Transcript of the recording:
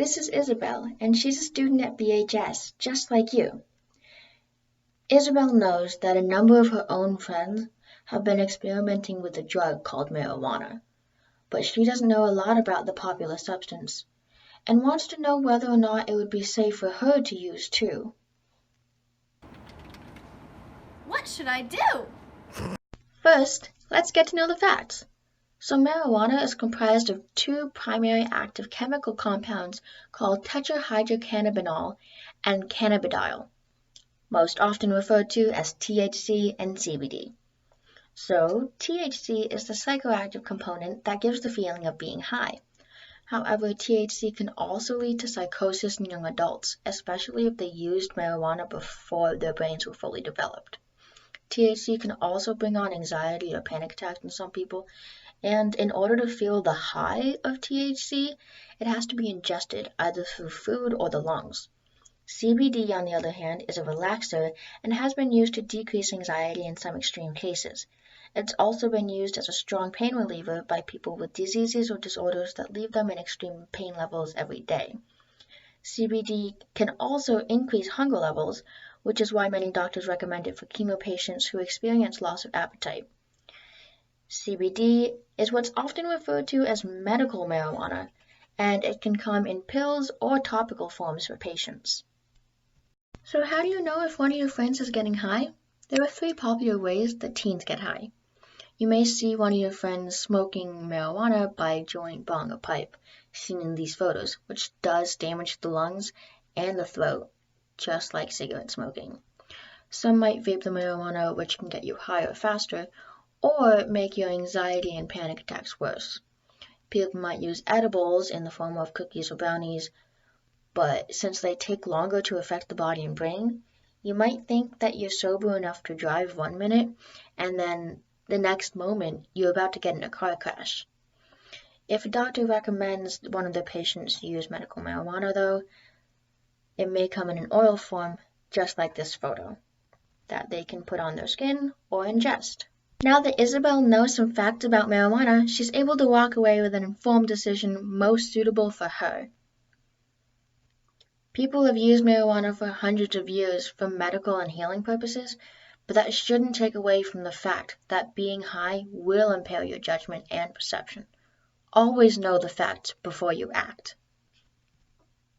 This is Isabel, and she's a student at BHS, just like you. Isabel knows that a number of her own friends have been experimenting with a drug called marijuana, but she doesn't know a lot about the popular substance, and wants to know whether or not it would be safe for her to use too. What should I do? First, let's get to know the facts. So marijuana is comprised of two primary active chemical compounds called tetrahydrocannabinol and cannabidiol, most often referred to as THC and CBD. So THC is the psychoactive component that gives the feeling of being high. However, THC can also lead to psychosis in young adults, especially if they used marijuana before their brains were fully developed. THC can also bring on anxiety or panic attacks in some people, and in order to feel the high of THC, it has to be ingested either through food or the lungs. CBD, on the other hand, is a relaxer and has been used to decrease anxiety in some extreme cases. It's also been used as a strong pain reliever by people with diseases or disorders that leave them in extreme pain levels every day. CBD can also increase hunger levels, which is why many doctors recommend it for chemo patients who experience loss of appetite. CBD is what's often referred to as medical marijuana, and it can come in pills or topical forms for patients. So how do you know if one of your friends is getting high? There are three popular ways that teens get high. You may see one of your friends smoking marijuana by blowing a pipe, seen in these photos, which does damage the lungs and the throat, just like cigarette smoking. Some might vape the marijuana, which can get you higher faster, or make your anxiety and panic attacks worse. People might use edibles in the form of cookies or brownies, but since they take longer to affect the body and brain, you might think that you're sober enough to drive 1 minute, and then the next moment you're about to get in a car crash. If a doctor recommends one of their patients use medical marijuana, though, it may come in an oil form, just like this photo, that they can put on their skin or ingest. Now that Isabel knows some facts about marijuana, she's able to walk away with an informed decision most suitable for her. People have used marijuana for hundreds of years for medical and healing purposes, but that shouldn't take away from the fact that being high will impair your judgment and perception. Always know the facts before you act.